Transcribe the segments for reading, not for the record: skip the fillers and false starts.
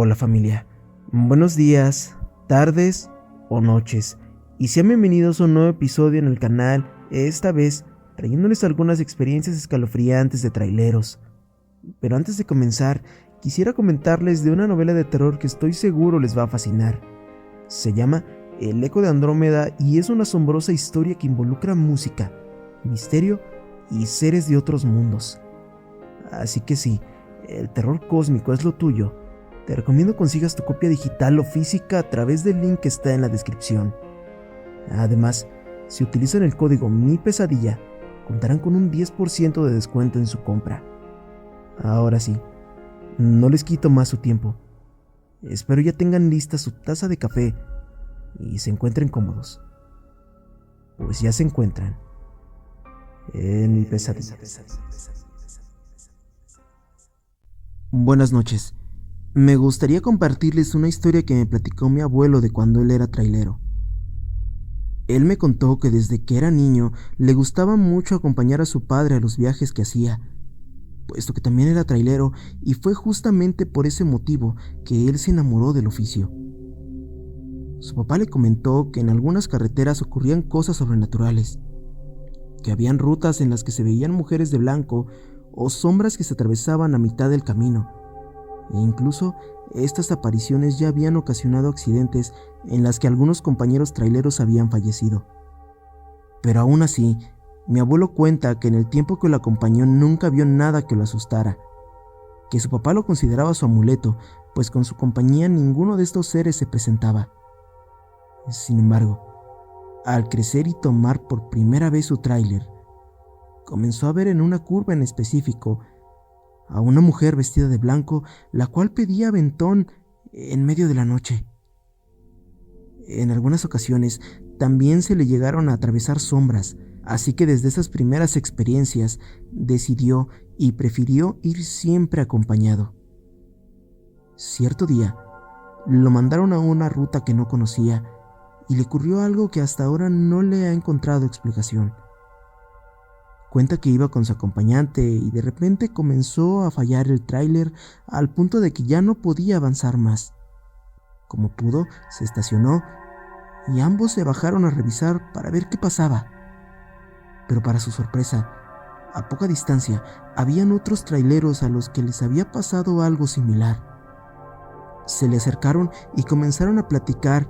Hola familia, buenos días, tardes o noches, y sean bienvenidos a un nuevo episodio en el canal, esta vez trayéndoles algunas experiencias escalofriantes de traileros. Pero antes de comenzar, quisiera comentarles de una novela de terror que estoy seguro les va a fascinar. Se llama El Eco de Andrómeda y es una asombrosa historia que involucra música, misterio y seres de otros mundos. Así que si el terror cósmico es lo tuyo, te recomiendo consigas tu copia digital o física a través del link que está en la descripción. Además, si utilizan el código MIPESADILLA, contarán con un 10% de descuento en su compra. Ahora sí, no les quito más su tiempo. Espero ya tengan lista su taza de café y se encuentren cómodos. Pues ya se encuentran en mi pesadilla. Buenas noches. Me gustaría compartirles una historia que me platicó mi abuelo de cuando él era trailero. Él me contó que desde que era niño le gustaba mucho acompañar a su padre a los viajes que hacía, puesto que también era trailero, y fue justamente por ese motivo que él se enamoró del oficio. Su papá le comentó que en algunas carreteras ocurrían cosas sobrenaturales, que habían rutas en las que se veían mujeres de blanco o sombras que se atravesaban a mitad del camino. E incluso estas apariciones ya habían ocasionado accidentes en las que algunos compañeros traileros habían fallecido. Pero aún así, mi abuelo cuenta que en el tiempo que lo acompañó nunca vio nada que lo asustara, que su papá lo consideraba su amuleto, pues con su compañía ninguno de estos seres se presentaba. Sin embargo, al crecer y tomar por primera vez su tráiler, comenzó a ver en una curva en específico a una mujer vestida de blanco, la cual pedía aventón en medio de la noche. En algunas ocasiones también se le llegaron a atravesar sombras, así que desde esas primeras experiencias decidió y prefirió ir siempre acompañado. Cierto día, lo mandaron a una ruta que no conocía y le ocurrió algo que hasta ahora no le ha encontrado explicación. Cuenta que iba con su acompañante y de repente comenzó a fallar el tráiler al punto de que ya no podía avanzar más. Como pudo, se estacionó y ambos se bajaron a revisar para ver qué pasaba. Pero para su sorpresa, a poca distancia, habían otros traileros a los que les había pasado algo similar. Se le acercaron y comenzaron a platicar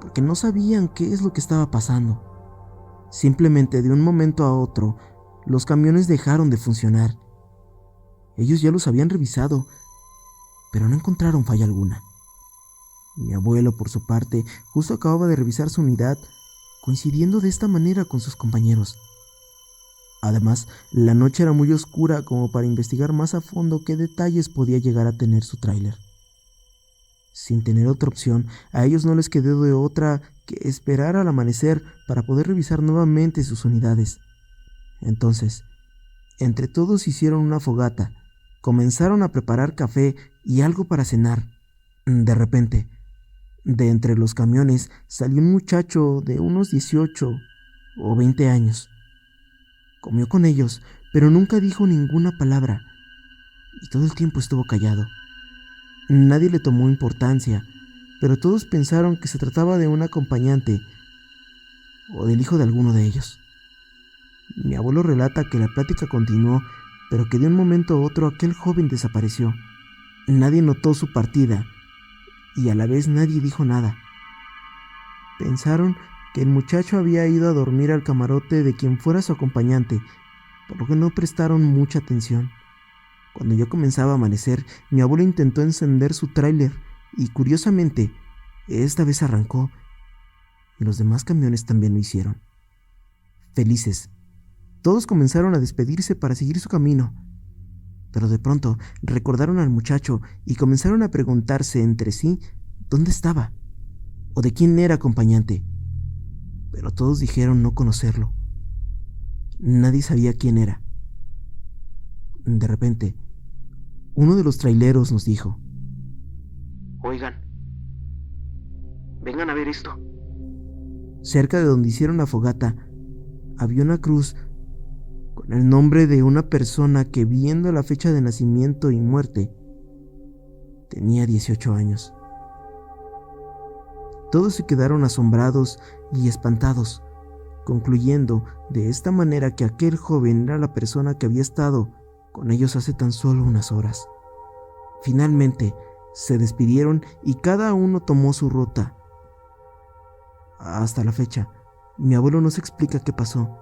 porque no sabían qué es lo que estaba pasando. Simplemente de un momento a otro, los camiones dejaron de funcionar. Ellos ya los habían revisado, pero no encontraron falla alguna. Mi abuelo, por su parte, justo acababa de revisar su unidad, coincidiendo de esta manera con sus compañeros. Además, la noche era muy oscura como para investigar más a fondo qué detalles podía llegar a tener su tráiler. Sin tener otra opción, a ellos no les quedó de otra que esperar al amanecer para poder revisar nuevamente sus unidades. Entonces, entre todos hicieron una fogata, comenzaron a preparar café y algo para cenar. De repente, de entre los camiones salió un muchacho de unos 18 o 20 años. Comió con ellos, pero nunca dijo ninguna palabra, y todo el tiempo estuvo callado. Nadie le tomó importancia, pero todos pensaron que se trataba de un acompañante o del hijo de alguno de ellos. Mi abuelo relata que la plática continuó, pero que de un momento a otro aquel joven desapareció. Nadie notó su partida y a la vez nadie dijo nada. Pensaron que el muchacho había ido a dormir al camarote de quien fuera su acompañante, por lo que no prestaron mucha atención. Cuando ya comenzaba a amanecer, mi abuelo intentó encender su tráiler y curiosamente, esta vez arrancó y los demás camiones también lo hicieron. Felices, todos comenzaron a despedirse para seguir su camino, pero de pronto recordaron al muchacho y comenzaron a preguntarse entre sí dónde estaba o de quién era acompañante, pero todos dijeron no conocerlo. Nadie sabía quién era. De repente, uno de los traileros nos dijo: Oigan, vengan a ver esto. Cerca de donde hicieron la fogata, había una cruz con el nombre de una persona que, viendo la fecha de nacimiento y muerte, Tenía 18 años. Todos se quedaron asombrados y espantados, concluyendo de esta manera que aquel joven era la persona que había estado con ellos hace tan solo unas horas. Finalmente, se despidieron y cada uno tomó su ruta. Hasta la fecha, mi abuelo no se explica qué pasó,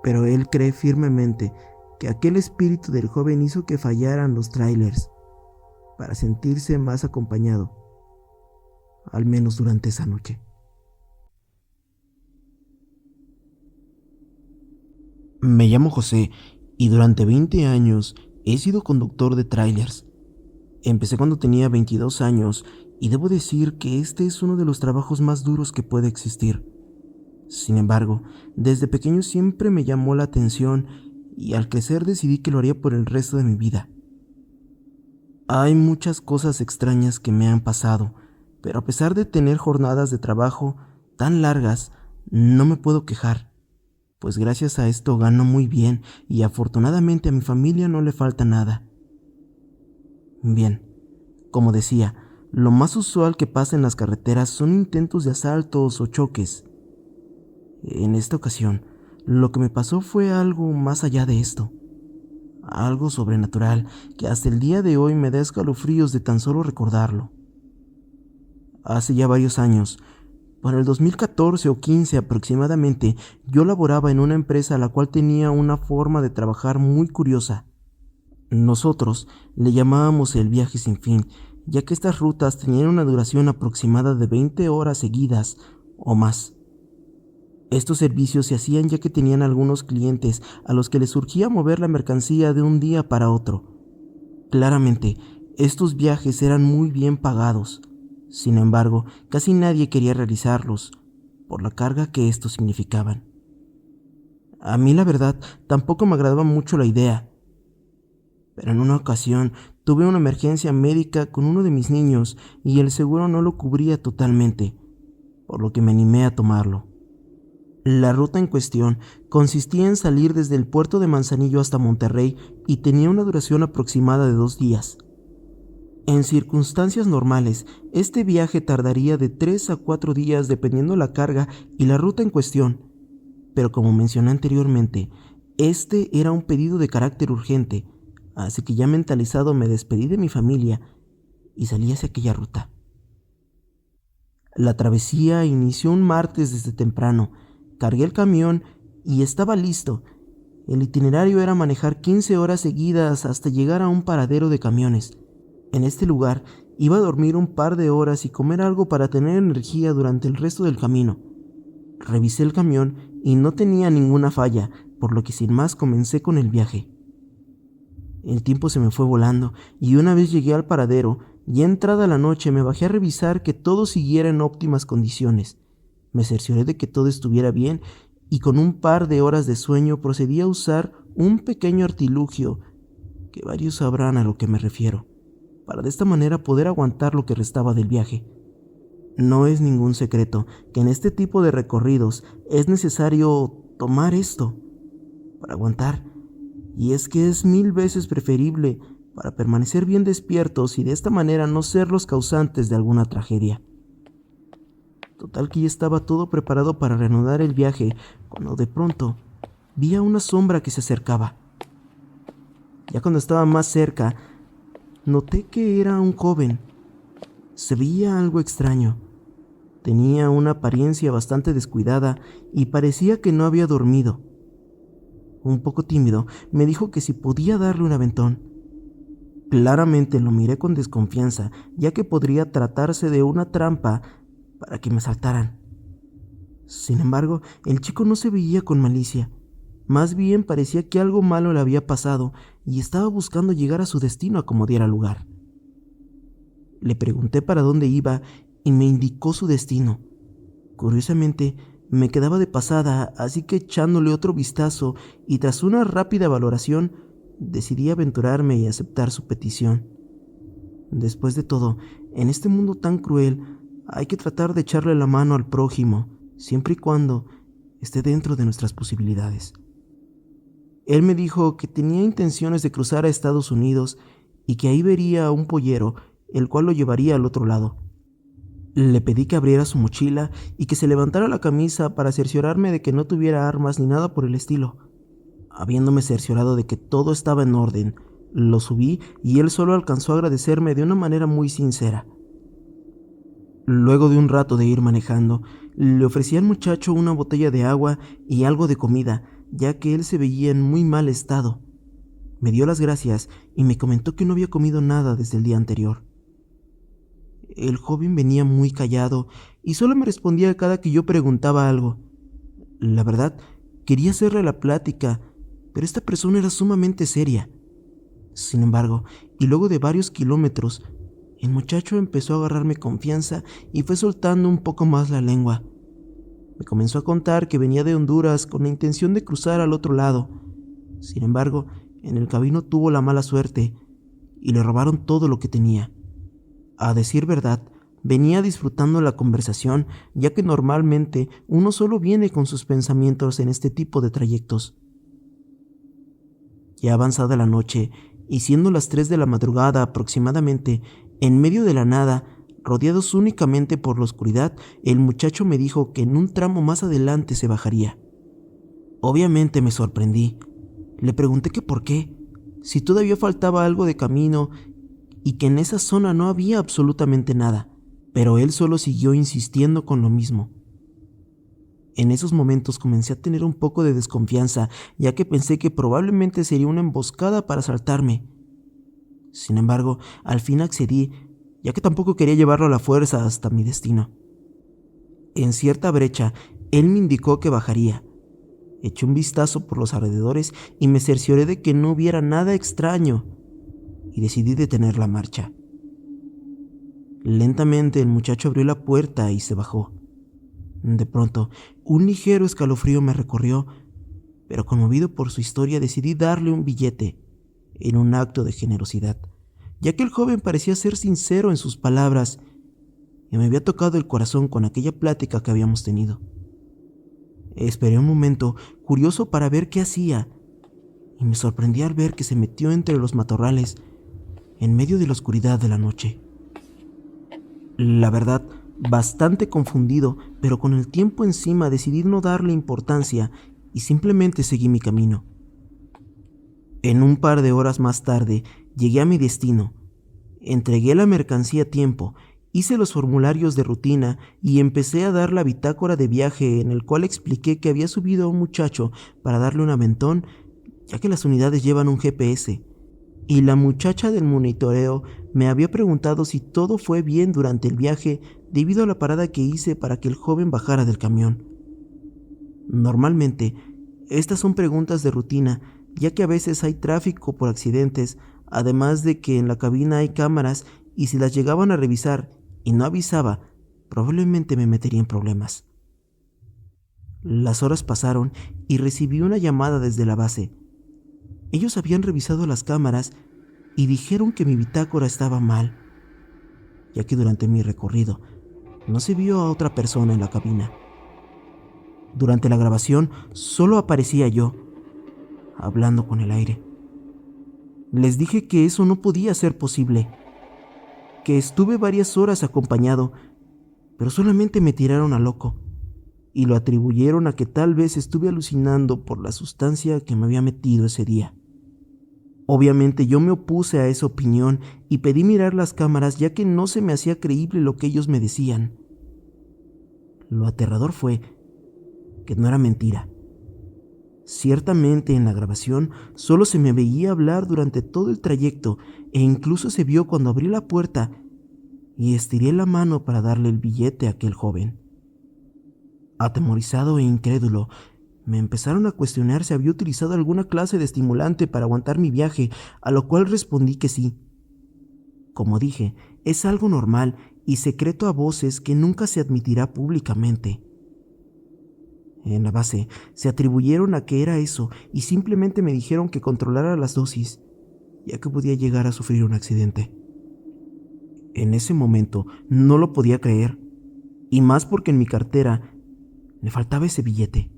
pero él cree firmemente que aquel espíritu del joven hizo que fallaran los trailers para sentirse más acompañado, al menos durante esa noche. Me llamo José y durante 20 años he sido conductor de trailers. Empecé cuando tenía 22 años y debo decir que este es uno de los trabajos más duros que puede existir. Sin embargo, desde pequeño siempre me llamó la atención y al crecer decidí que lo haría por el resto de mi vida. Hay muchas cosas extrañas que me han pasado, pero a pesar de tener jornadas de trabajo tan largas, no me puedo quejar, pues gracias a esto gano muy bien y afortunadamente a mi familia no le falta nada. Bien, como decía, lo más usual que pasa en las carreteras son intentos de asaltos o choques. En esta ocasión, lo que me pasó fue algo más allá de esto. Algo sobrenatural que hasta el día de hoy me da escalofríos de tan solo recordarlo. Hace ya varios años, para el 2014 o 15 aproximadamente, yo laboraba en una empresa a la cual tenía una forma de trabajar muy curiosa. Nosotros le llamábamos el viaje sin fin, ya que estas rutas tenían una duración aproximada de 20 horas seguidas o más. Estos servicios se hacían ya que tenían algunos clientes a los que les surgía mover la mercancía de un día para otro. Claramente, estos viajes eran muy bien pagados. Sin embargo, casi nadie quería realizarlos, por la carga que estos significaban. A mí, la verdad, tampoco me agradaba mucho la idea. Pero en una ocasión tuve una emergencia médica con uno de mis niños y el seguro no lo cubría totalmente, por lo que me animé a tomarlo. La ruta en cuestión consistía en salir desde el puerto de Manzanillo hasta Monterrey y tenía una duración aproximada de 2 días. En circunstancias normales, este viaje tardaría de 3 a 4 días dependiendo la carga y la ruta en cuestión, pero como mencioné anteriormente, este era un pedido de carácter urgente, así que ya mentalizado me despedí de mi familia y salí hacia aquella ruta. La travesía inició un martes desde temprano. Cargué el camión y estaba listo. El itinerario era manejar 15 horas seguidas hasta llegar a un paradero de camiones. En este lugar iba a dormir un par de horas y comer algo para tener energía durante el resto del camino. Revisé el camión y no tenía ninguna falla, por lo que sin más comencé con el viaje. El tiempo se me fue volando y una vez llegué al paradero, ya entrada la noche me bajé a revisar que todo siguiera en óptimas condiciones. Me cercioré de que todo estuviera bien y con un par de horas de sueño procedí a usar un pequeño artilugio, que varios sabrán a lo que me refiero, para de esta manera poder aguantar lo que restaba del viaje. No es ningún secreto que en este tipo de recorridos es necesario tomar esto para aguantar, y es que es 1000 veces preferible para permanecer bien despiertos y de esta manera no ser los causantes de alguna tragedia. Total que ya estaba todo preparado para reanudar el viaje, cuando de pronto vi a una sombra que se acercaba. Ya cuando estaba más cerca, noté que era un joven. Se veía algo extraño. Tenía una apariencia bastante descuidada y parecía que no había dormido. Un poco tímido, me dijo que si podía darle un aventón. Claramente lo miré con desconfianza, ya que podría tratarse de una trampa para que me saltaran. Sin embargo, el chico no se veía con malicia. Más bien parecía que algo malo le había pasado y estaba buscando llegar a su destino a como diera lugar. Le pregunté para dónde iba y me indicó su destino. Curiosamente, me quedaba de pasada, así que echándole otro vistazo y tras una rápida valoración, decidí aventurarme y aceptar su petición. Después de todo, en este mundo tan cruel, hay que tratar de echarle la mano al prójimo, siempre y cuando esté dentro de nuestras posibilidades. Él me dijo que tenía intenciones de cruzar a Estados Unidos y que ahí vería a un pollero, el cual lo llevaría al otro lado. Le pedí que abriera su mochila y que se levantara la camisa para cerciorarme de que no tuviera armas ni nada por el estilo. Habiéndome cerciorado de que todo estaba en orden, lo subí y él solo alcanzó a agradecerme de una manera muy sincera. Luego de un rato de ir manejando, le ofrecí al muchacho una botella de agua y algo de comida, ya que él se veía en muy mal estado. Me dio las gracias y me comentó que no había comido nada desde el día anterior. El joven venía muy callado y solo me respondía cada que yo preguntaba algo. La verdad, quería hacerle la plática, pero esta persona era sumamente seria. Sin embargo, y luego de varios kilómetros, el muchacho empezó a agarrarme confianza y fue soltando un poco más la lengua. Me comenzó a contar que venía de Honduras con la intención de cruzar al otro lado. Sin embargo, en el camino tuvo la mala suerte y le robaron todo lo que tenía. A decir verdad, venía disfrutando la conversación, ya que normalmente uno solo viene con sus pensamientos en este tipo de trayectos. Ya avanzada la noche, y siendo las 3 de la madrugada aproximadamente, en medio de la nada, rodeados únicamente por la oscuridad, el muchacho me dijo que en un tramo más adelante se bajaría. Obviamente me sorprendí. Le pregunté que por qué, si todavía faltaba algo de camino y que en esa zona no había absolutamente nada, pero él solo siguió insistiendo con lo mismo. En esos momentos comencé a tener un poco de desconfianza, ya que pensé que probablemente sería una emboscada para asaltarme. Sin embargo, al fin accedí, ya que tampoco quería llevarlo a la fuerza hasta mi destino. En cierta brecha, él me indicó que bajaría. Eché un vistazo por los alrededores y me cercioré de que no hubiera nada extraño, y decidí detener la marcha. Lentamente el muchacho abrió la puerta y se bajó. De pronto, un ligero escalofrío me recorrió, pero conmovido por su historia decidí darle un billete, en un acto de generosidad, ya que el joven parecía ser sincero en sus palabras y me había tocado el corazón con aquella plática que habíamos tenido. Esperé un momento, curioso para ver qué hacía, y me sorprendí al ver que se metió entre los matorrales, en medio de la oscuridad de la noche. La verdad, bastante confundido, pero con el tiempo encima decidí no darle importancia y simplemente seguí mi camino. En un par de horas más tarde, llegué a mi destino. Entregué la mercancía a tiempo, hice los formularios de rutina y empecé a dar la bitácora de viaje en el cual expliqué que había subido a un muchacho para darle un aventón, ya que las unidades llevan un GPS. Y la muchacha del monitoreo me había preguntado si todo fue bien durante el viaje debido a la parada que hice para que el joven bajara del camión. Normalmente, estas son preguntas de rutina, ya que a veces hay tráfico por accidentes, además de que en la cabina hay cámaras y si las llegaban a revisar y no avisaba, probablemente me metería en problemas. Las horas pasaron y recibí una llamada desde la base. Ellos habían revisado las cámaras y dijeron que mi bitácora estaba mal, ya que durante mi recorrido no se vio a otra persona en la cabina. Durante la grabación solo aparecía yo, hablando con el aire. Les dije que eso no podía ser posible, que estuve varias horas acompañado, pero solamente me tiraron a loco y lo atribuyeron a que tal vez estuve alucinando por la sustancia que me había metido ese día. Obviamente yo me opuse a esa opinión y pedí mirar las cámaras, ya que no se me hacía creíble lo que ellos me decían. Lo aterrador fue que no era mentira. Ciertamente en la grabación solo se me veía hablar durante todo el trayecto e incluso se vio cuando abrí la puerta y estiré la mano para darle el billete a aquel joven. Atemorizado e incrédulo, me empezaron a cuestionar si había utilizado alguna clase de estimulante para aguantar mi viaje, a lo cual respondí que sí. Como dije, es algo normal y secreto a voces que nunca se admitirá públicamente. En la base se atribuyeron a que era eso y simplemente me dijeron que controlara las dosis, ya que podía llegar a sufrir un accidente. En ese momento no lo podía creer, y más porque en mi cartera me faltaba ese billete.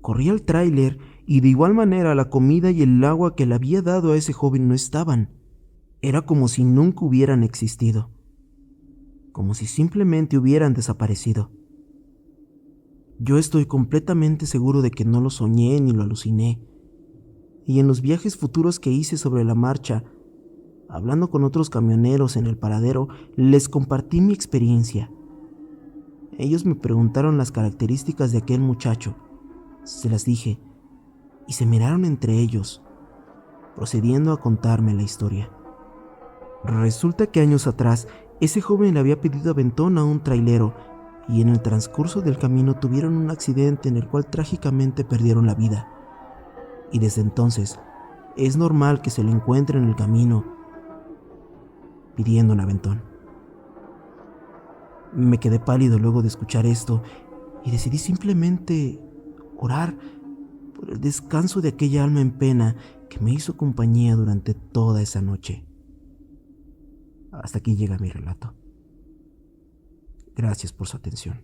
Corrí al tráiler y de igual manera la comida y el agua que le había dado a ese joven no estaban. Era como si nunca hubieran existido, como si simplemente hubieran desaparecido. Yo estoy completamente seguro de que no lo soñé ni lo aluciné, y en los viajes futuros que hice sobre la marcha, hablando con otros camioneros en el paradero, les compartí mi experiencia. Ellos me preguntaron las características de aquel muchacho, se las dije, y se miraron entre ellos, procediendo a contarme la historia. Resulta que años atrás, ese joven le había pedido aventón a un trailero, y en el transcurso del camino tuvieron un accidente en el cual trágicamente perdieron la vida. Y desde entonces, es normal que se lo encuentre en el camino pidiendo un aventón. Me quedé pálido luego de escuchar esto y decidí simplemente orar por el descanso de aquella alma en pena que me hizo compañía durante toda esa noche. Hasta aquí llega mi relato. Gracias por su atención.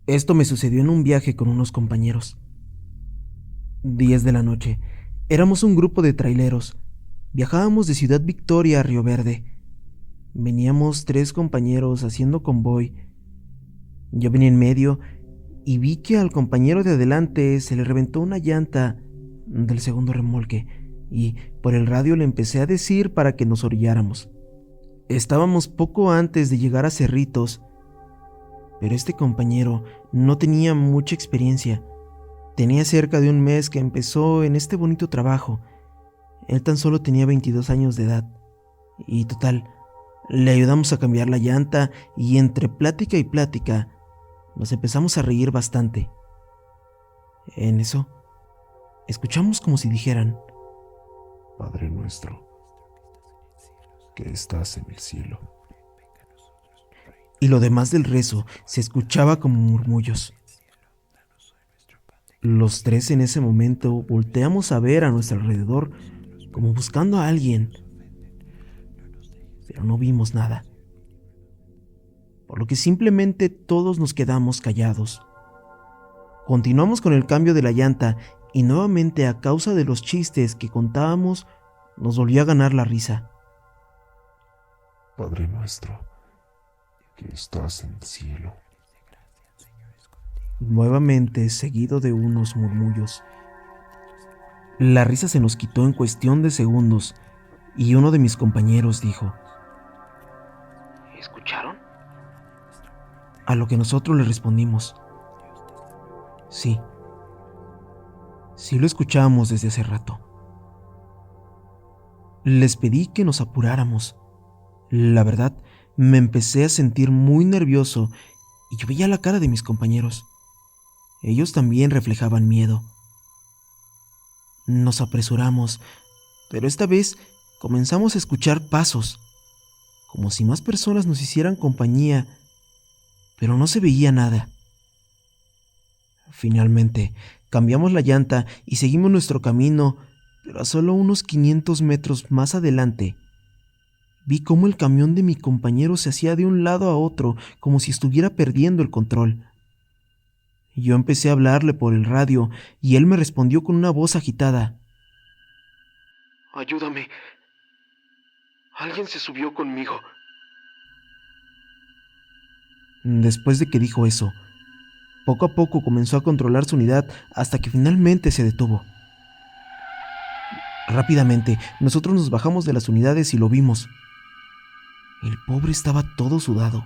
Esto me sucedió en un viaje con unos compañeros. 10 de la noche. Éramos un grupo de traileros. Viajábamos de Ciudad Victoria a Río Verde. Veníamos 3 compañeros haciendo convoy. Yo venía en medio y vi que al compañero de adelante se le reventó una llanta del segundo remolque y por el radio le empecé a decir para que nos orilláramos. Estábamos poco antes de llegar a Cerritos, pero este compañero no tenía mucha experiencia. Tenía cerca de un mes que empezó en este bonito trabajo. Él tan solo tenía 22 años de edad. Y total, le ayudamos a cambiar la llanta y entre plática y plática nos empezamos a reír bastante. En eso, escuchamos como si dijeran: Padre nuestro, que estás en el cielo. Y lo demás del rezo se escuchaba como murmullos. Los 3 en ese momento volteamos a ver a nuestro alrededor como buscando a alguien, pero no vimos nada, por lo que simplemente todos nos quedamos callados. Continuamos con el cambio de la llanta y nuevamente, a causa de los chistes que contábamos, nos volvió a ganar la risa. Padre nuestro, que estás en el cielo. Nuevamente, seguido de unos murmullos. La risa se nos quitó en cuestión de segundos y uno de mis compañeros dijo: ¿Escucharon? A lo que nosotros le respondimos: sí, sí lo escuchamos desde hace rato. Les pedí que nos apuráramos. La verdad, me empecé a sentir muy nervioso y yo veía la cara de mis compañeros. Ellos también reflejaban miedo. Nos apresuramos, pero esta vez comenzamos a escuchar pasos, como si más personas nos hicieran compañía, pero no se veía nada. Finalmente, cambiamos la llanta y seguimos nuestro camino, pero a solo unos 500 metros más adelante, vi cómo el camión de mi compañero se hacía de un lado a otro, como si estuviera perdiendo el control. Yo empecé a hablarle por el radio y él me respondió con una voz agitada: Ayúdame. Alguien se subió conmigo. Después de que dijo eso, poco a poco comenzó a controlar su unidad hasta que finalmente se detuvo. Rápidamente, nosotros nos bajamos de las unidades y lo vimos. El pobre estaba todo sudado,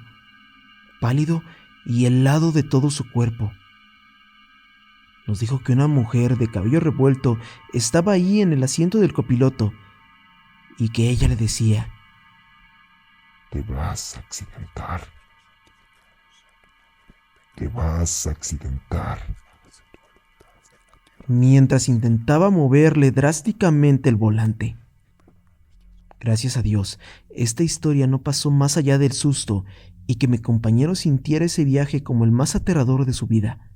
pálido y helado de todo su cuerpo. Nos dijo que una mujer de cabello revuelto estaba ahí en el asiento del copiloto y que ella le decía: Te vas a accidentar. Te vas a accidentar. Mientras intentaba moverle drásticamente el volante. Gracias a Dios, esta historia no pasó más allá del susto y que mi compañero sintiera ese viaje como el más aterrador de su vida.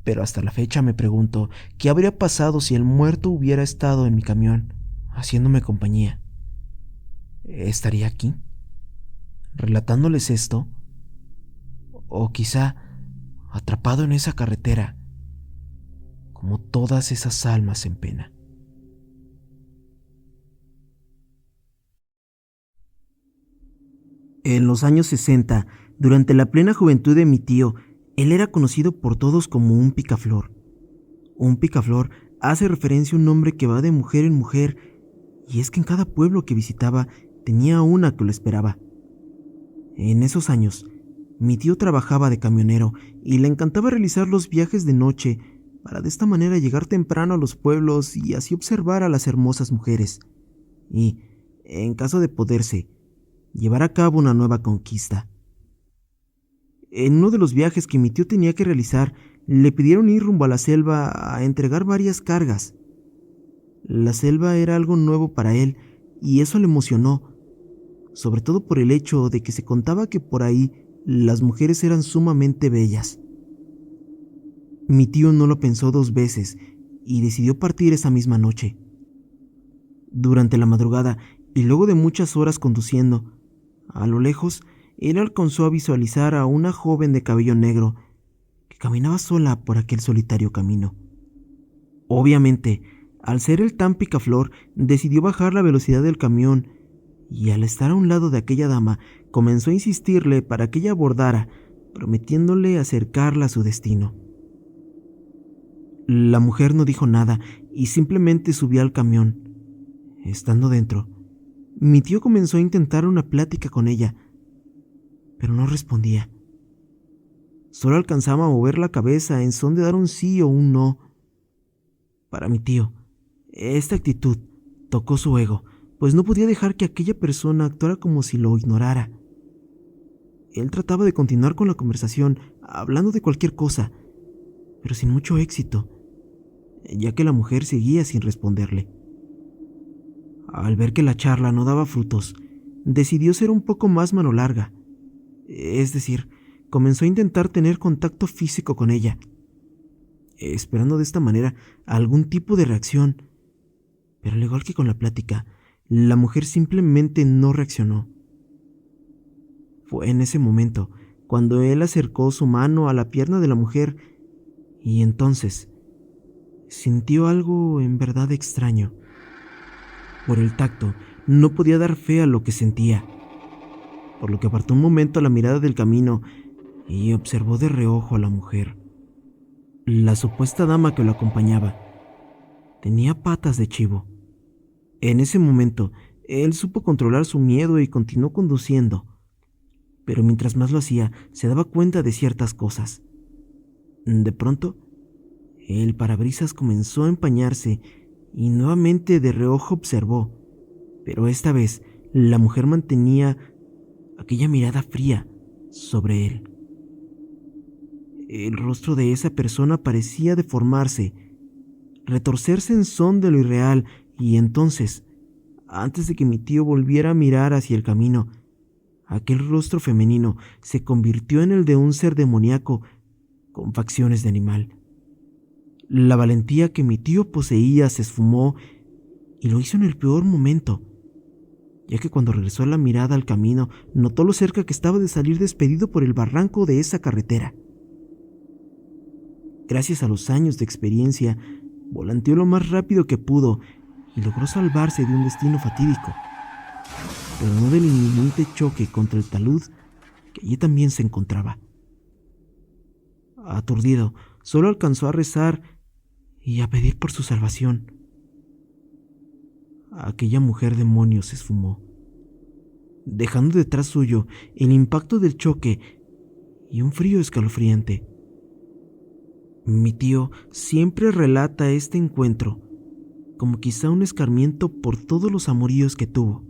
Pero hasta la fecha me pregunto qué habría pasado si el muerto hubiera estado en mi camión, haciéndome compañía. ¿Estaría aquí? ¿Relatándoles esto? O quizá atrapado en esa carretera, como todas esas almas en pena. En los años 60, durante la plena juventud de mi tío, él era conocido por todos como un picaflor. Un picaflor hace referencia a un hombre que va de mujer en mujer, y es que en cada pueblo que visitaba tenía una que lo esperaba. En esos años, mi tío trabajaba de camionero y le encantaba realizar los viajes de noche para de esta manera llegar temprano a los pueblos y así observar a las hermosas mujeres y, en caso de poderse, llevar a cabo una nueva conquista. En uno de los viajes que mi tío tenía que realizar, le pidieron ir rumbo a la selva a entregar varias cargas. La selva era algo nuevo para él y eso le emocionó, sobre todo por el hecho de que se contaba que por ahí las mujeres eran sumamente bellas. Mi tío no lo pensó 2 veces y decidió partir esa misma noche. Durante la madrugada y luego de muchas horas conduciendo, a lo lejos, él alcanzó a visualizar a una joven de cabello negro que caminaba sola por aquel solitario camino. Obviamente, al ser el tan picaflor, decidió bajar la velocidad del camión y al estar a un lado de aquella dama, comenzó a insistirle para que ella abordara, prometiéndole acercarla a su destino. La mujer no dijo nada y simplemente subió al camión. Estando dentro, mi tío comenzó a intentar una plática con ella, pero no respondía. Solo alcanzaba a mover la cabeza en son de dar un sí o un no. Para mi tío, esta actitud tocó su ego, pues no podía dejar que aquella persona actuara como si lo ignorara. Él trataba de continuar con la conversación, hablando de cualquier cosa, pero sin mucho éxito, ya que la mujer seguía sin responderle. Al ver que la charla no daba frutos, decidió ser un poco más mano larga. Es decir, comenzó a intentar tener contacto físico con ella, esperando de esta manera algún tipo de reacción. Pero al igual que con la plática, la mujer simplemente no reaccionó. Fue en ese momento cuando él acercó su mano a la pierna de la mujer y entonces sintió algo en verdad extraño. Por el tacto, no podía dar fe a lo que sentía, por lo que apartó un momento la mirada del camino y observó de reojo a la mujer. La supuesta dama que lo acompañaba tenía patas de chivo. En ese momento, él supo controlar su miedo y continuó conduciendo, pero mientras más lo hacía, se daba cuenta de ciertas cosas. De pronto, el parabrisas comenzó a empañarse y nuevamente de reojo observó, pero esta vez la mujer mantenía aquella mirada fría sobre él. El rostro de esa persona parecía deformarse, retorcerse en son de lo irreal, y entonces, antes de que mi tío volviera a mirar hacia el camino, aquel rostro femenino se convirtió en el de un ser demoníaco con facciones de animal. La valentía que mi tío poseía se esfumó y lo hizo en el peor momento, ya que cuando regresó la mirada al camino, notó lo cerca que estaba de salir despedido por el barranco de esa carretera. Gracias a los años de experiencia, volanteó lo más rápido que pudo y logró salvarse de un destino fatídico, pero no del inminente choque contra el talud que allí también se encontraba. Aturdido, solo alcanzó a rezar y a pedir por su salvación. Aquella mujer demonio se esfumó, dejando detrás suyo el impacto del choque y un frío escalofriante. Mi tío siempre relata este encuentro como quizá un escarmiento por todos los amoríos que tuvo.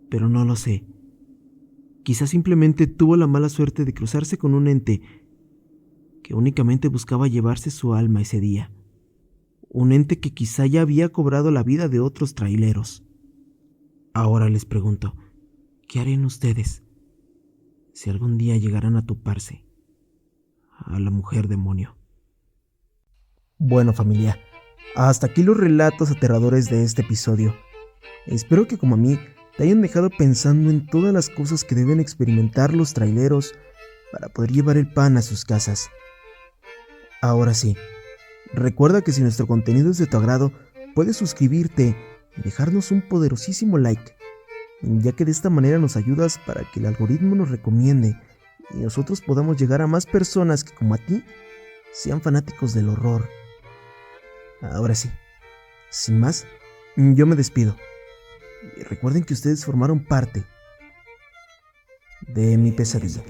Pero no lo sé. Quizá simplemente tuvo la mala suerte de cruzarse con un ente que únicamente buscaba llevarse su alma ese día. Un ente que quizá ya había cobrado la vida de otros traileros. Ahora les pregunto, ¿qué harían ustedes si algún día llegaran a toparse a la mujer demonio? Bueno, familia, hasta aquí los relatos aterradores de este episodio. Espero que como a mí te hayan dejado pensando en todas las cosas que deben experimentar los traileros para poder llevar el pan a sus casas. Ahora sí, recuerda que si nuestro contenido es de tu agrado, puedes suscribirte y dejarnos un poderosísimo like, ya que de esta manera nos ayudas para que el algoritmo nos recomiende y nosotros podamos llegar a más personas que, como a ti, sean fanáticos del horror. Ahora sí, sin más, yo me despido. Y recuerden que ustedes formaron parte de mi pesadilla.